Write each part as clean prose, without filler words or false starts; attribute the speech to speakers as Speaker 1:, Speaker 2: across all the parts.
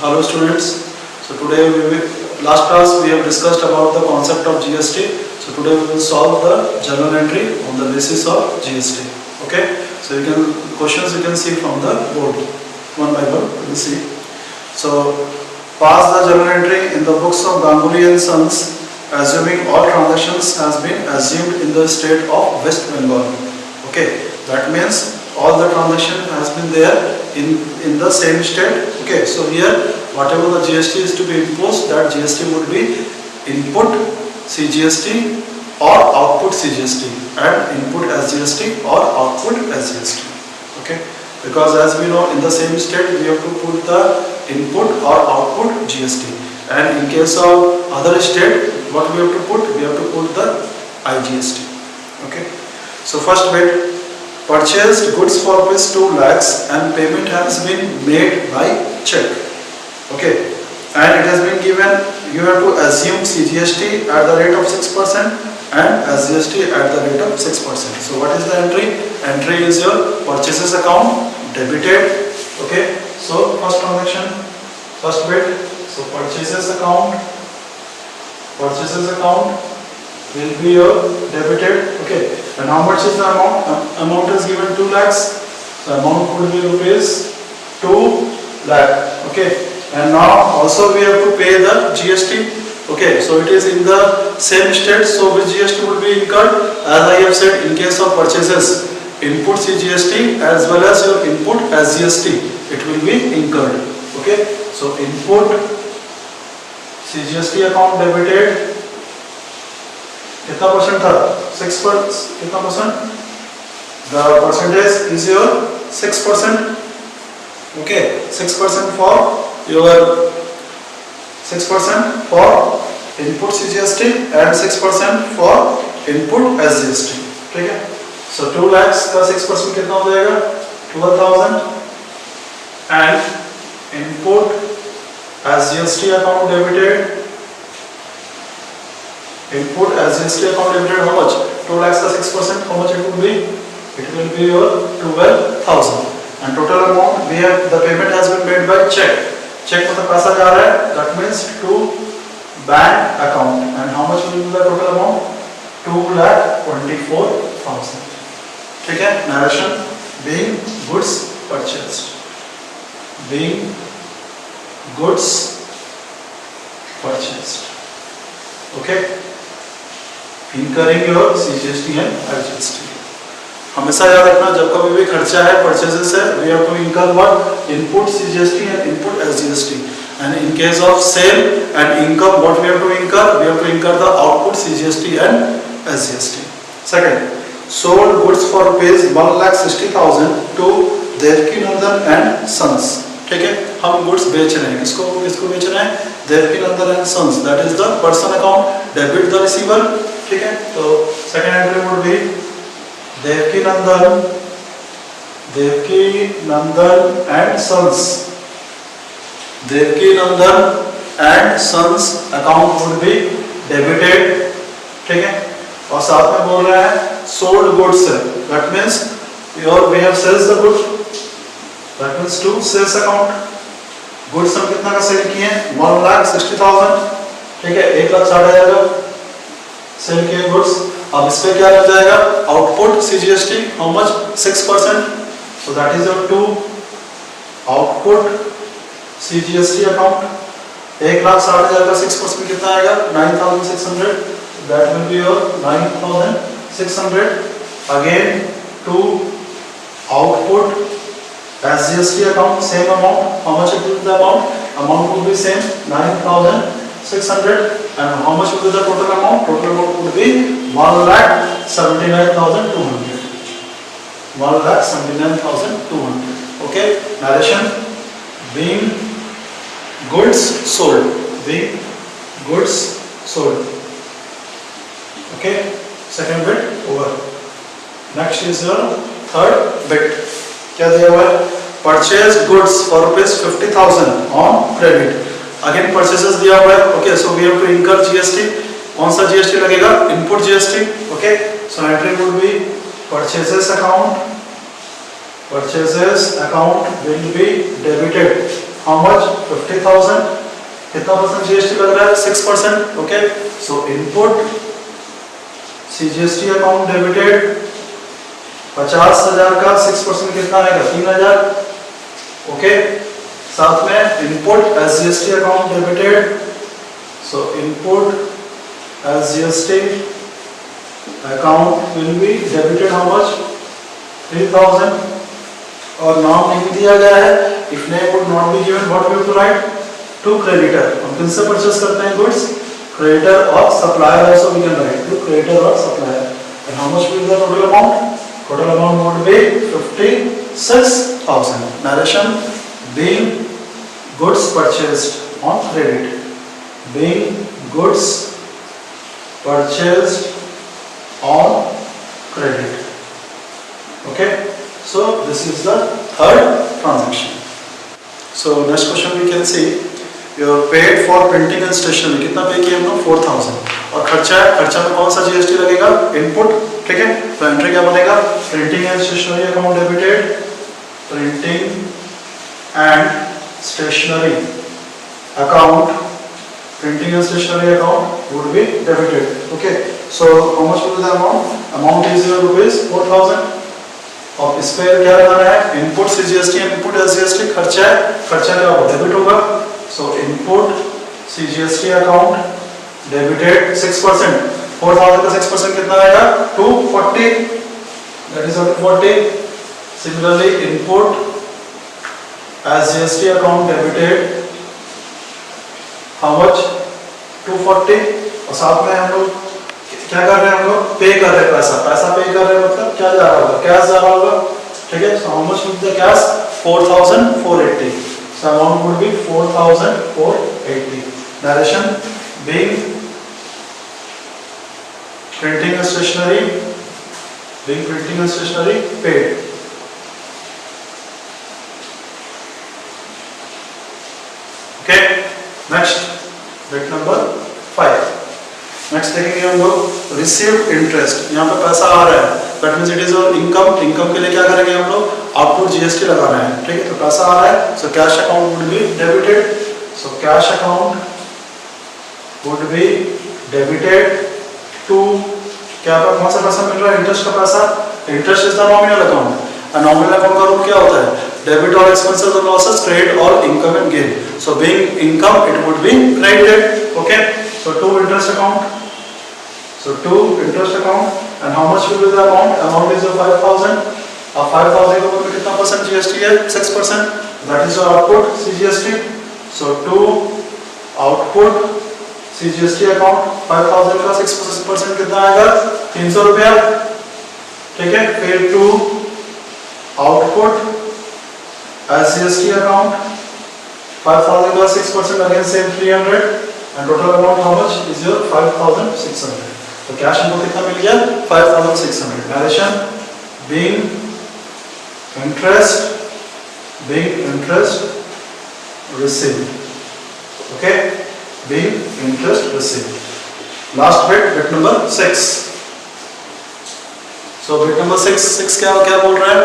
Speaker 1: Hello students. So today last class we have discussed about the concept of GST. So today we will solve the journal entry on the basis of GST. Okay. So questions you can see from the board one by one. We will see. So pass the journal entry in the books of Ganguly and Sons, assuming all transactions has been assumed in the state of West Bengal. Okay. That means all the transaction has been there in the same state. Okay, so here whatever the GST is to be imposed, that GST would be input CGST or output CGST, and input as GST or output as GST. Okay, because as we know, in the same state we have to put the input or output GST, and in case of other state, what we have to put? We have to put the IGST. Okay, so first bit. Purchased goods for rupees 2 lakhs and payment has been made by check. Okay, and it has been given, you have to assume CGST at the rate of 6% and SGST at the rate of 6%. So what is the entry? Entry is your purchases account debited. Okay, so first transaction, first bit. So purchases account will be your debited. Okay, and how much is the amount? Amount is given 2 lakhs. So amount would be rupees 2 lakh. Okay, and now also we have to pay the GST. Okay, so it is in the same state. So which GST would be incurred? As I have said, in case of purchases, input CGST as well as your input as GST, it will be incurred. Okay, so input CGST account debited. कितना percent था? 6%. कितना percent? The percentage is your 6%. Okay, 6% for your 6% for input CGST and 6% for input SGST. ठीक है? So 2 lakhs का 6% कितना हो जाएगा? 12,000 and input SGST account debited. Input as GST account debited how much? 2 lakhs का 6%. How much it would be? It will be your 12,000. And total amount we have, the payment has been made by check. Check मतलब पैसा जा रहा है. That means to bank account. And how much will be the total amount? 2,24,000. ठीक है? Narration being goods purchased. Being goods purchased. Okay. Incurring your CGST and IGST. हमेशा याद रखना, जब कभी भी खर्चा है परचेजेस है, we have to incur what? Input CGST and input SGST. And in case of sale and income, what we have to incur? We have to incur the output CGST and SGST. Second, sold goods for rupees 1,60,000 to Devkinandan and Sons. ठीक है, हम goods बेच रहे हैं. किसको बेच रहे हैं? Devkinandan and sons. That is the person account. Debit the receiver. ठीक है, तो second entry would be Devkinandan and sons. Devkinandan and sons account would be debited. ठीक है, और साथ में बोल रहा है sold goods. That means your we have sales the goods. That means to sales account. Goods हम कितना का सेल किए हैं? 1,60,000. ठीक है, 1,60,000 का सेल किए गुड्स. अब इस पे क्या लग जाएगा? Output CGST. How much? 6%. So that is your 2 output CGST account. 1,60,000 का 6% कितना आएगा? 9,600. That will be your 9,600. Again 2 output SGST account, same amount. How much it will be the amount? Amount will be same, 9,600. And how much will be the total amount? Total amount would be 1,79,200. 1,79,200. Okay. Narration: being goods sold. Being goods sold. Okay. Second bit over. Next is your third bit. क्या दिया हुआ है? Purchased goods for rupees 50,000 on credit. Again purchases दिया हुआ है. Okay, so we have to incur GST. कौन सा GST लगेगा? Input GST. Okay, so entry would be purchases account will be debited. How much 50,000, कितना परसेंट जीएसटी लग रहा है 6%. Okay, so input CGST account debited 50,000 का 6% कितना आएगा 3,000. ओके, साथ में input SGST account debited, so input SGST account will be debited how much 3,000. और नाम नहीं दिया गया है, if name would not be given what we have to write to creditor. हम किनसे परचेस करते हैं गुड्स, क्रेडिटर और supplier also we can write to creditor और supplier. And how much will the total amount, total amount would be 56,000. Narration: being goods purchased on credit, being goods purchased on credit. Okay, so this is the third transaction. So next question we can see, you are paid for printing and stationery. कितना पे किया हमने 4,000. और खर्चा है, खर्चा में कौन सा जीएसटी लगेगा, इनपुट. ठीक है, तो एंट्री क्या बनेगा, printing and stationery account debited, printing and stationery account, printing and stationery account would be debited. Okay, so how much will the amount, amount is rupees 4,000. और इस पे क्या लगाना है, input CGST and input SGST. खर्चा है, खर्चा क्या होगा, डेबिट होगा. So input CGST account debited 6%, 4,000 का 6% कितना आएगा 240, that is 240. Similarly input SGST account debited how much 240. और साथ में हम लोग क्या कर रहे हैं, हम लोग पे कर रहे हैं पैसा, पैसा पे कर रहे हैं मतलब क्या जा रहा होगा, कैश जा रहा होगा. ठीक है, सो how much will the cash 4,480. So amount would B 4,480. Narration: being printing and stationery, being printing and stationery paid. Okay, next bit number 5. Next देखेंगे हम लोग रिसीव्ड इंटरेस्ट. यहाँ पे पैसा आ रहा है, दैट मींस इट इज और इनकम. इनकम के लिए क्या करेंगे हम लोग, आउटपुट जीएसटी लगाना है. ठीक है, तो पैसा आ रहा है, so cash account would be debited. So cash account would be debited to क्या पर कौन सा पैसा मिल रहा है, इंटरेस्ट का पैसा. Interest is the nominal account. Nominal account का रूप क्या होता है, डेबिट और एक्सपेंसेस और लॉसेस, क्रेडिट और income and gain. So being income it would be credited. Okay, so to interest account, so to interest account, and how much will be the amount, amount is 5,000. अब 5,000 के ऊपर में कितना percent GST है 6%, that is your output CGST. so to output CGST account 5,000 का 6% कितना आएगा 300 रुपया. ठीक है, फिर to output SGST account 5,000 का 6% again same 300. And total amount how much is your 5,600. तो कैश इनको कितना मिल गया 5,600. Narration: being interest received. Okay, being interest received. Last bit number 6. So bit number 6 क्या बोल रहा है,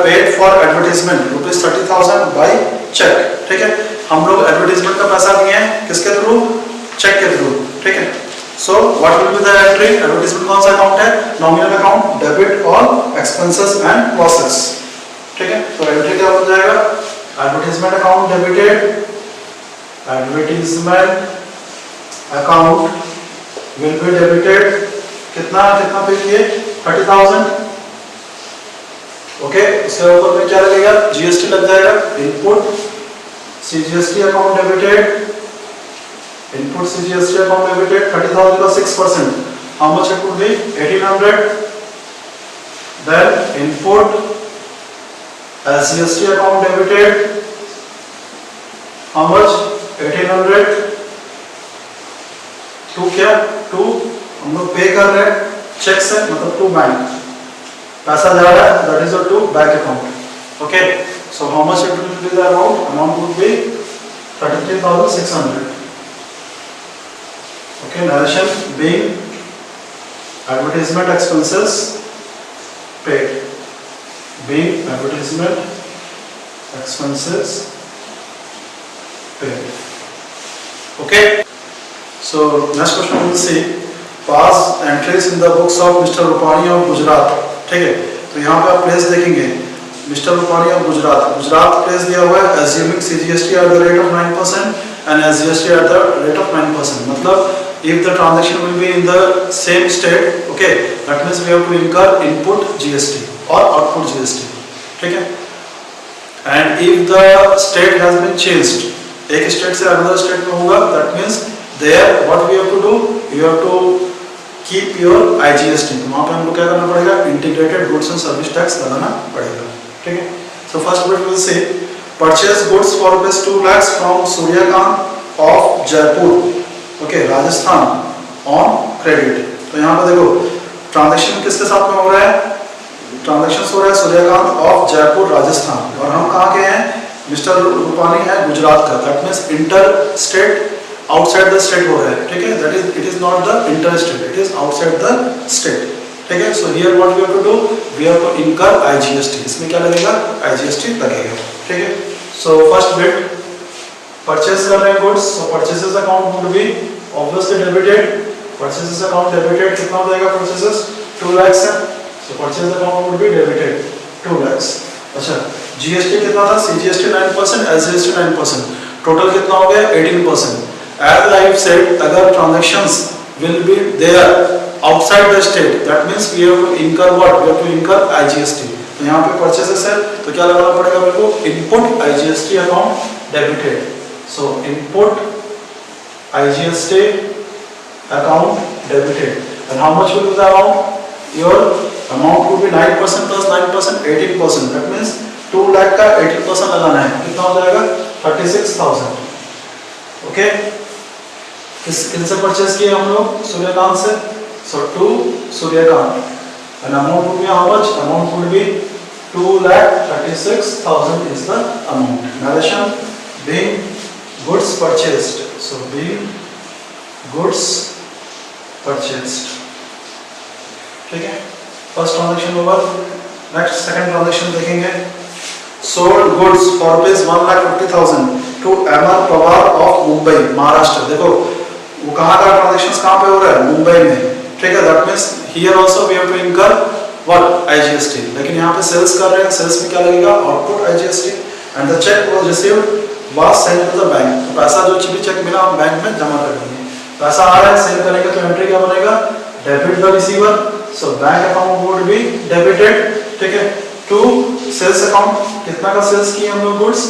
Speaker 1: paid for advertisement ₹30,000 by check. ठीक है, हम लोग एडवर्टाइजमेंट का पैसा दिए हैं किसके थ्रू, चेक के थ्रू. ठीक है, so what will be the entry, advertisement कौन सा अकाउंट है, nominal account, debit all expenses and losses. ठीक है, तो एंट्री क्या हो जाएगा, advertisement account debited, advertisement account will be debited. कितना पे किए 30,000. ओके, उसके ऊपर में क्या लगेगा, जीएसटी लग जाएगा. Input CGST account debited, input CGST account debited 30,000 का 6%. How much it would be 1,800. Then input SGST account debited. How much 1,800. To क्या, टू हम लोग पे कर रहे हैं चेक से, मतलब टू बैंक पैसा जा रहा है, that is to bank account. Okay, so how much it will be the amount would be 33,600. Okay, narration: being advertisement expenses paid, being advertisement expenses paid. Okay. So next question we will see past entries in the books of Mr. Rupani of Gujarat. ठीक है, तो यहाँ पे आप place देखेंगे mister Rupani of Gujarat, Gujarat place दिया हुआ है assuming CGST at the rate of 9% and SGST at the rate of 9%. मतलब if the transaction will be in the same state, okay, that means we have to incur input GST or output GST. ठीक है, and if the state has been changed, एक state से another state में होगा, that means there what we have to do, you have to keep your IGST. तो वहाँ पे हमको क्या करना पड़ेगा, integrated goods and service tax लगाना पड़ेगा. ठीक है, so first bit we will say purchase goods for rupees 2 lakhs from Suryakant of Jaipur, okay, Rajasthan on credit. तो यहाँ पे देखो ट्रांजैक्शन किसके साथ में हो रहा है, ट्रांजैक्शन हो रहा है सूर्यकांत ऑफ जयपुर राजस्थान, और हम कहाँ के हैं, मिस्टर रूपानी है गुजरात का. That means inter state outside the state हो रहा है. ठीक है, that is it is not the inter state, it is outside the state. ठीक है, so here what we have to do, we have to incur IGST. इसमें क्या लगेगा, IGST लगेगा. ठीक है, सो फर्स्ट बिट परचेज कर रहे हैं goods, so purchases account would B obviously debited. Purchases account debited कितना हो जाएगा, परचेसेस 2 lakhs है, so purchase account would be debited 2 lakhs. अच्छा, GST कितना था, CGST 9%, SGST 9%, टोटल कितना हो गया 18%. As I have said, अगर transactions will be there outside the state, that means we have to incur what, we have to incur IGST. तो यहाँ पे purchases है, तो क्या लगाना पड़ेगा मेरे को, input IGST account debited. So input IGST account debited, and how much will be the amount? Your amount would be 9% plus 9%, 18%. That means 2 lakh का 18% लगाना है, कितना हो जाएगा 36,000. ओके, किनसे परचेज किए हम लोग, सूर्यकांत से. So to Suryakant, and amount would be how much? Amount would be 2,36,000 is the amount. Narration being goods purchased. So being goods purchased. ठीक है, first transaction over. Next second transaction देखेंगे. Sold goods for rupees 1,50,000 to MR Pawar of Mumbai Maharashtra. देखो वो कहाँ का transactions कहाँ पे हो रहा है, मुंबई में. ठीक है, that means here also we have to incur what, IGST. लेकिन यहाँ पे सेल्स कर रहे हैं, सेल्स में क्या लगेगा, output IGST. And the cheque was received was send to the bank. तो पैसा जो भी चेक मिला हम बैंक में जमा कर देंगे. पैसा आ रहा है, सेल करेंगे तो एंट्री क्या बनेगा, debit the receiver. So bank account would be debited. ठीक है, टू सेल्स अकाउंट, कितना का सेल्स किए हम लोग गुड्स,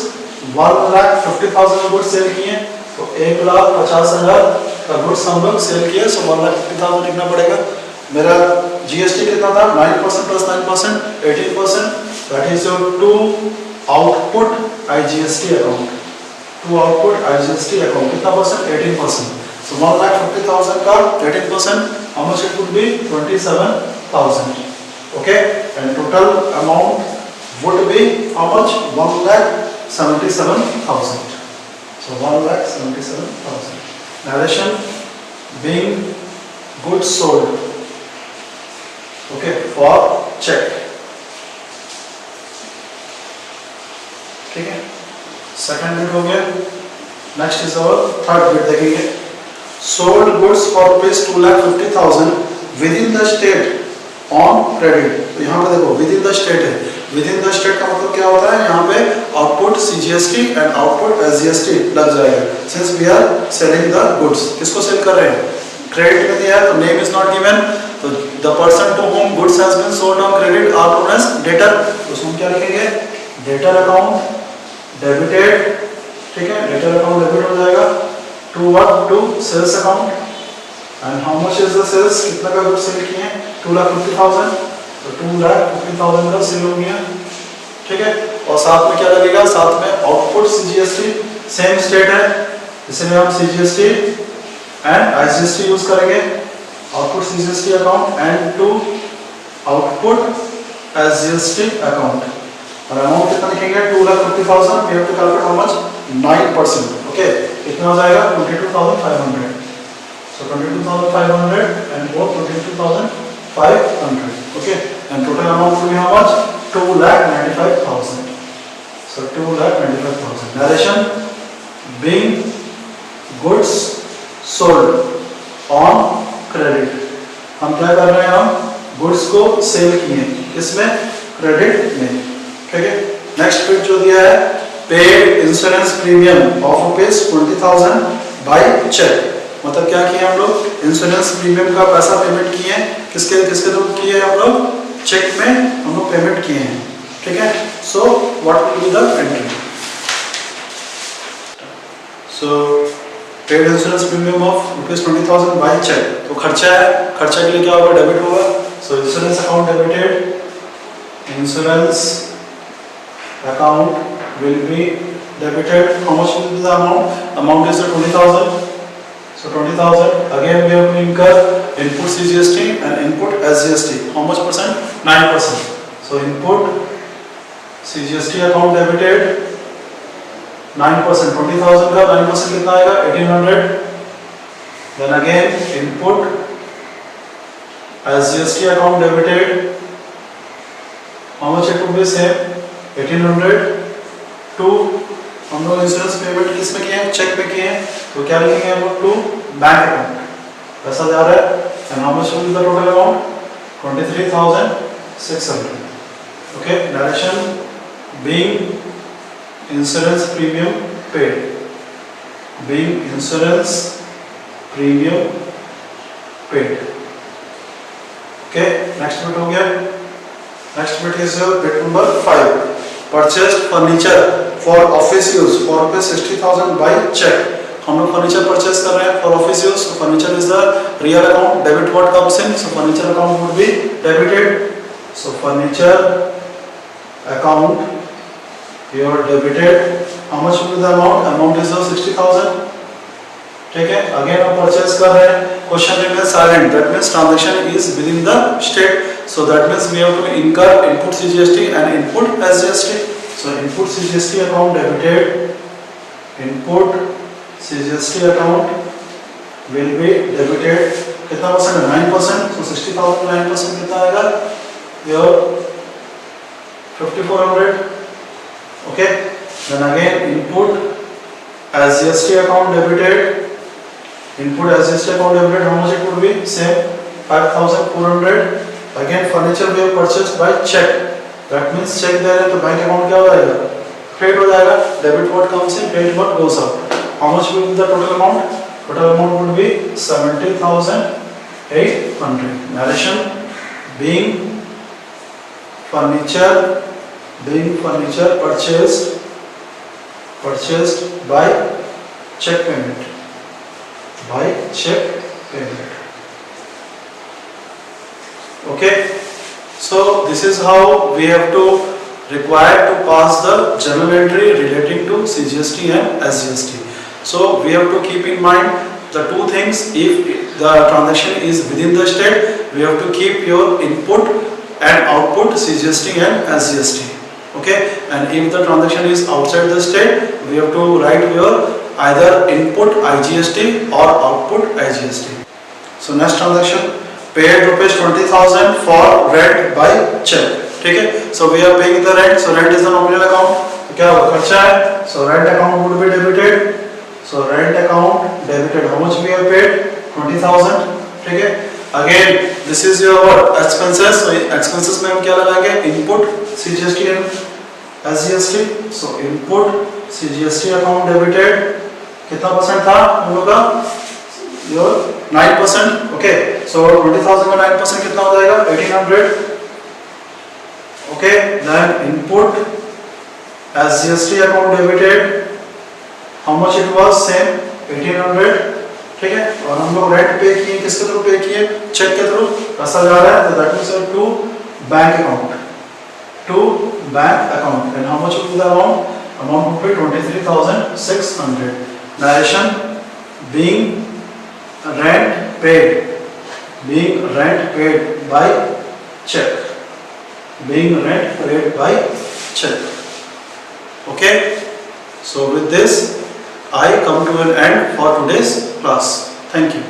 Speaker 1: 1,50,000 गुड्स सेल किए, तो 1,50,000 का गुड्स हम लोग सेल किए. सो 1,50,000 लिखना पड़ेगा. मेरा GST कितना था, 9% plus 9%, 18%. That is your to output IGST account. To output IGST account कितना परसेंट, 18%. So 1,50,000 का 18%, how much it would be, 27,000. Okay, and total amount would be how much, 1,77,000. So 1,77,000. Narration being goods sold, okay, for check. ठीक है, second bit हो गया. Next is our third bit देखेंगे. Sold goods for rupees 2,50,000 within the state on credit. तो यहाँ पे देखो within the state है. Within the state का मतलब क्या होता है, यहाँ पे output CGST and output SGST लग जाएगा. Since we are selling the goods, किसको सेल कर रहे हैं, क्रेडिट में दिया है तो name is not given. तो the person to whom goods has been sold on credit are known as debtor. तो उसमें क्या लिखेंगे, debtor account debited. ठीक है, debtor account डेबिट हो जाएगा. To what, to sales account. And how much is the sales, कितना का गुड्स सेल किए हैं, 2,50,000. तो 2,50,000 का सेल हो गया. ठीक है, और साथ में क्या लगेगा, साथ में आउटपुट CGST, सेम स्टेट है इसलिए हम CGST एंड IGST यूज करेंगे. Output CGST account and to output SGST account. और अमाउंट कितना लिखेंगे, 2,50,000. We have to calculate how much, 9%. Okay, कितना हो जाएगा, 22,500. So 22,500 and both 22,500. Okay, and total amount will be how much, 2,95,000. So 2,95,000. Narration being goods sold on credit। हम क्या कर रहे हैं, हम गुड्स को सेल किए इसमें क्रेडिट में, ठीक है। नेक्स्ट बिट जो दिया है, paid insurance premium of ₹20,000 by cheque. मतलब क्या किया हम लोग, इंश्योरेंस प्रीमियम का पैसा पेमेंट किए हैं, किसके किसके थ्रू किए हम लोग, चेक में हम लोग पेमेंट किए हैं, ठीक है। So what will be the entry, so paid insurance premium of ₹20,000 by cheque. तो खर्चा है, खर्चा के लिए क्या होगा, डेबिट होगा। सो insurance account debited, insurance account will B debited. How much will be the amount? Amount is 20,000. So 20,000. Again we have to incur input CGST and input SGST. How much percent? 9%. So input CGST account debited 9%. 20,000 का 9% कितना आएगा? 1,800. Then again input SGST account debited. How much it will be? Same 1,800 to हम लोग insurance payment किस में किए हैं, check पे किए हैं। तो क्या लिखेंगे हम लोग, टू बैंक अकाउंट, पैसा जा रहा है। And how much will be the total amount, 23,600। Okay, direction being insurance premium paid, being insurance premium paid. Okay, next bit हो गया। Next bit is bit number 5, purchased furniture for office use for ₹60,000 by cheque. हम लोग furniture purchase कर रहे हैं for office use. So furniture is the real account, debit what comes in, so furniture account would be debited. So furniture account you are debited. How much will be the amount, amount is 60,000, ठीक है। Again हम purchase कर रहे हैं, question remain silent, that means transaction is within the state. So that means we have to incur input CGST and input SGST. So input CGST account debited, input CGST account will be debited, कितना percent है, 9%। So 60,000 9% कितना आएगा, your 5,400। Okay, then again input SGST account debited, input SGST account debited, how much it would be, same 5,400। Again furniture we have purchased by check, that means check दे रहे हैं तो bank account क्या हो जाएगा, credit हो जाएगा। Debit what comes in, credit what goes out. How much will be the total amount, total amount would B 70,800। Narration being furniture purchased by check payment, by check payment। Okay, so this is how we have to require to pass the journal entry relating to CGST and SGST. So we have to keep in mind the two things. If the transaction is within the state, we have to keep your input and output CGST and SGST. Okay, and if the transaction is outside the state, we have to write your either input IGST or output IGST. So next transaction, paid ₹20,000 for rent by check, ठीक है। So we are paying the rent, so rent is the nominal account। तो क्या होगा, खर्चा है, so rent account would be debited। So rent account debited, how much we have paid, 20,000, ठीक है। Again this is your what, expenses। So expenses में हम क्या लगाएंगे, input CGST and SGST। So input CGST account debited, कितना percent था हम लोग का, your 9%। ओके, सो 20,000 का 9% कितना हो जाएगा, 1,800। Okay, then input SGST account debited, how much it was, same 1,800, ठीक है। और हम लोग रेंट पे किए, किसके थ्रू पे किए, चेक के थ्रू, पैसा जा रहा है, तो that means to bank account, and how much will the amount would be 23,600। Narration being rent paid by check, okay। So with this I come to an end for today's class. Thank you.